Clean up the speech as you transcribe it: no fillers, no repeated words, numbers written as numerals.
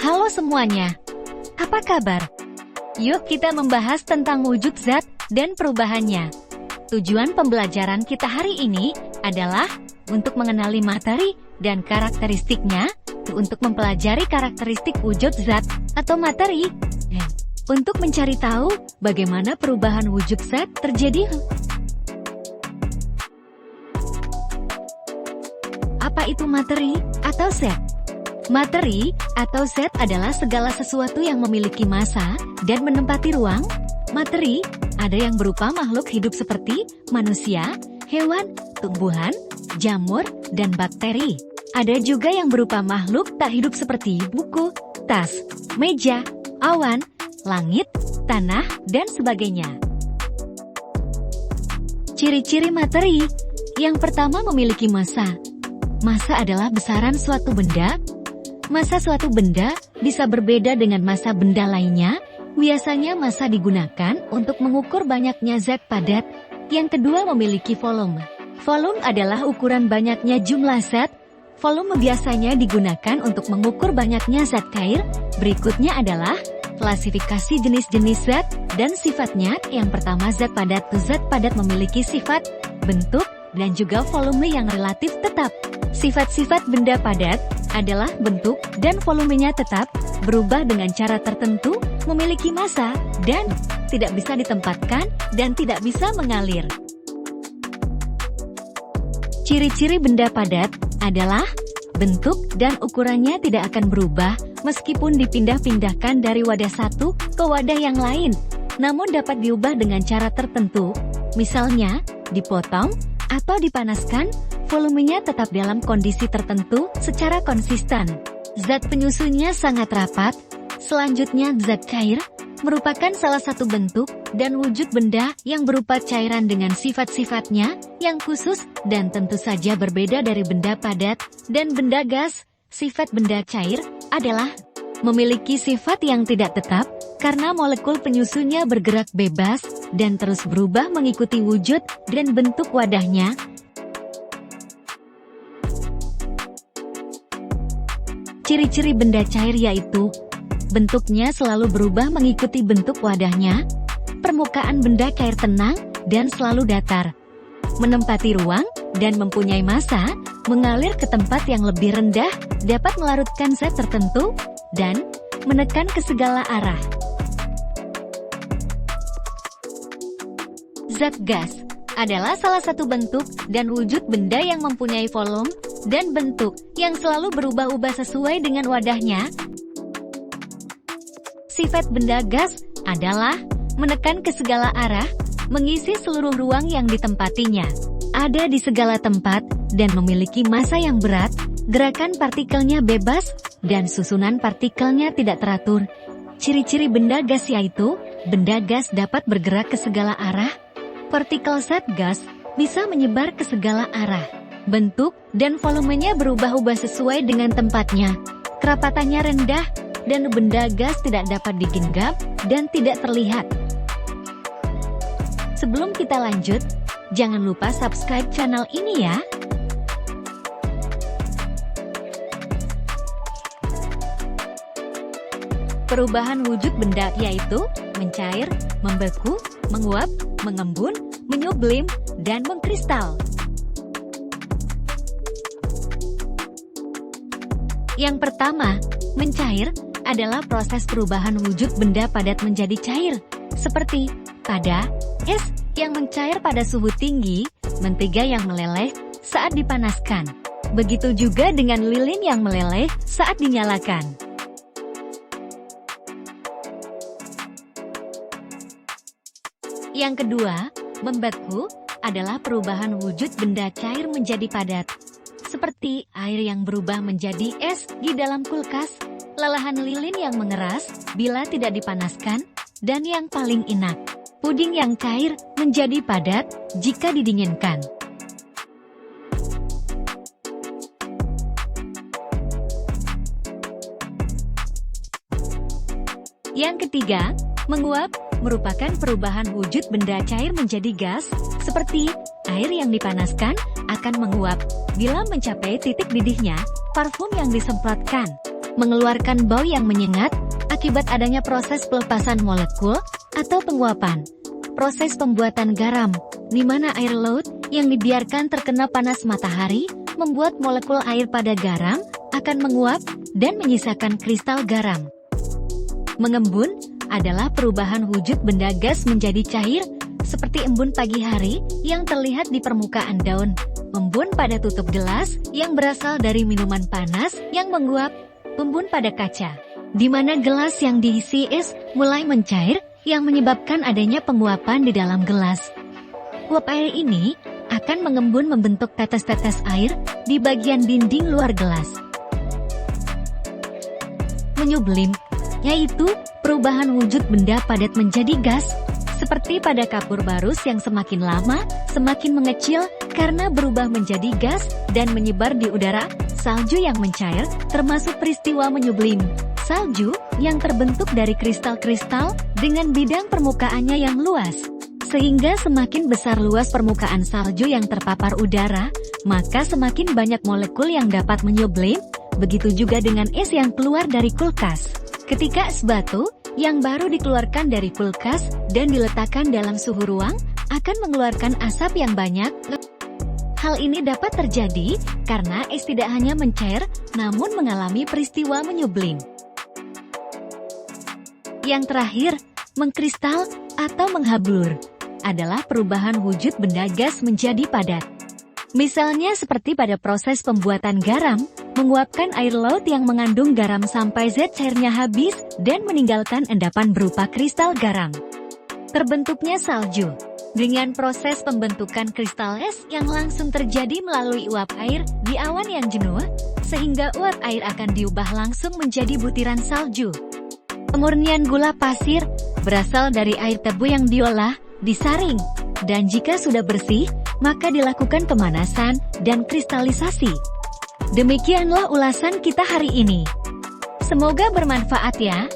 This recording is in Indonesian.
Halo semuanya, apa kabar? Yuk kita membahas tentang wujud zat dan perubahannya. Tujuan pembelajaran kita hari ini adalah untuk mengenali materi dan karakteristiknya, untuk mempelajari karakteristik wujud zat atau materi, dan untuk mencari tahu bagaimana perubahan wujud zat terjadi. Apa itu materi atau zat? Materi atau zat adalah segala sesuatu yang memiliki massa dan menempati ruang. Materi ada yang berupa makhluk hidup seperti manusia, hewan, tumbuhan, jamur, dan bakteri. Ada juga yang berupa makhluk tak hidup seperti buku, tas, meja, awan, langit, tanah, dan sebagainya. Ciri-ciri materi. Yang pertama, memiliki massa. Massa adalah besaran suatu benda. Massa suatu benda bisa berbeda dengan massa benda lainnya. Biasanya massa digunakan untuk mengukur banyaknya zat padat. Yang kedua, memiliki volume. Volume adalah ukuran banyaknya jumlah zat. Volume biasanya digunakan untuk mengukur banyaknya zat cair. Berikutnya adalah klasifikasi jenis-jenis zat dan sifatnya. Yang pertama, zat padat. Zat padat memiliki sifat, bentuk, dan juga volume yang relatif tetap. Sifat-sifat benda padat adalah bentuk dan volumenya tetap, berubah dengan cara tertentu, memiliki massa, dan tidak bisa ditempatkan dan tidak bisa mengalir. Ciri-ciri benda padat adalah bentuk dan ukurannya tidak akan berubah meskipun dipindah-pindahkan dari wadah satu ke wadah yang lain, namun dapat diubah dengan cara tertentu, misalnya dipotong atau dipanaskan. Volumenya tetap dalam kondisi tertentu secara konsisten. Zat penyusunnya sangat rapat. Selanjutnya, zat cair merupakan salah satu bentuk dan wujud benda yang berupa cairan dengan sifat-sifatnya yang khusus dan tentu saja berbeda dari benda padat dan benda gas. Sifat benda cair adalah memiliki sifat yang tidak tetap karena molekul penyusunnya bergerak bebas dan terus berubah mengikuti wujud dan bentuk wadahnya. Ciri-ciri benda cair yaitu bentuknya selalu berubah mengikuti bentuk wadahnya, permukaan benda cair tenang dan selalu datar, menempati ruang dan mempunyai massa, mengalir ke tempat yang lebih rendah, dapat melarutkan zat tertentu, dan menekan ke segala arah. Zat gas adalah salah satu bentuk dan wujud benda yang mempunyai volume dan bentuk yang selalu berubah-ubah sesuai dengan wadahnya. Sifat benda gas adalah menekan ke segala arah, mengisi seluruh ruang yang ditempatinya, ada di segala tempat, dan memiliki massa yang berat, gerakan partikelnya bebas, dan susunan partikelnya tidak teratur. Ciri-ciri benda gas yaitu, benda gas dapat bergerak ke segala arah, partikel zat gas bisa menyebar ke segala arah. Bentuk dan volumenya berubah-ubah sesuai dengan tempatnya. Kerapatannya rendah, dan benda gas tidak dapat digenggam dan tidak terlihat. Sebelum kita lanjut, jangan lupa subscribe channel ini ya. Perubahan wujud benda yaitu mencair, membeku, menguap, mengembun, menyublim, dan mengkristal. Yang pertama, mencair adalah proses perubahan wujud benda padat menjadi cair, seperti pada es yang mencair pada suhu tinggi, mentega yang meleleh saat dipanaskan. Begitu juga dengan lilin yang meleleh saat dinyalakan. Yang kedua, membeku adalah perubahan wujud benda cair menjadi padat, seperti air yang berubah menjadi es di dalam kulkas, lalahan lilin yang mengeras bila tidak dipanaskan, dan yang paling enak, puding yang cair menjadi padat jika didinginkan. Yang ketiga, menguap merupakan perubahan wujud benda cair menjadi gas, seperti air yang dipanaskan akan menguap bila mencapai titik didihnya, parfum yang disemprotkan. mengeluarkan bau yang menyengat akibat adanya proses pelepasan molekul atau penguapan. Proses pembuatan garam, di mana air laut yang dibiarkan terkena panas matahari, membuat molekul air pada garam akan menguap dan menyisakan kristal garam. Mengembun adalah perubahan wujud benda gas menjadi cair, seperti embun pagi hari yang terlihat di permukaan daun. Embun pada tutup gelas yang berasal dari minuman panas yang menguap. Embun pada kaca, di mana gelas yang diisi es mulai mencair, yang menyebabkan adanya penguapan di dalam gelas. Uap air ini akan mengembun membentuk tetes-tetes air di bagian dinding luar gelas. Menyublim, yaitu perubahan wujud benda padat menjadi gas, seperti pada kapur barus yang semakin lama, semakin mengecil karena berubah menjadi gas dan menyebar di udara. Salju yang mencair, termasuk peristiwa menyublim. Salju yang terbentuk dari kristal-kristal dengan bidang permukaannya yang luas. Sehingga semakin besar luas permukaan salju yang terpapar udara, maka semakin banyak molekul yang dapat menyublim. Begitu juga dengan es yang keluar dari kulkas. Ketika es batu yang baru dikeluarkan dari kulkas dan diletakkan dalam suhu ruang, akan mengeluarkan asap yang banyak. Hal ini dapat terjadi karena es tidak hanya mencair, namun mengalami peristiwa menyublim. Yang terakhir, mengkristal atau menghablur adalah perubahan wujud benda gas menjadi padat. Misalnya seperti pada proses pembuatan garam, menguapkan air laut yang mengandung garam sampai zat cairnya habis dan meninggalkan endapan berupa kristal garam. Terbentuknya salju dengan proses pembentukan kristal es yang langsung terjadi melalui uap air di awan yang jenuh, sehingga uap air akan diubah langsung menjadi butiran salju. Pemurnian gula pasir berasal dari air tebu yang diolah, disaring, dan jika sudah bersih, maka dilakukan pemanasan dan kristalisasi. Demikianlah ulasan kita hari ini. Semoga bermanfaat ya.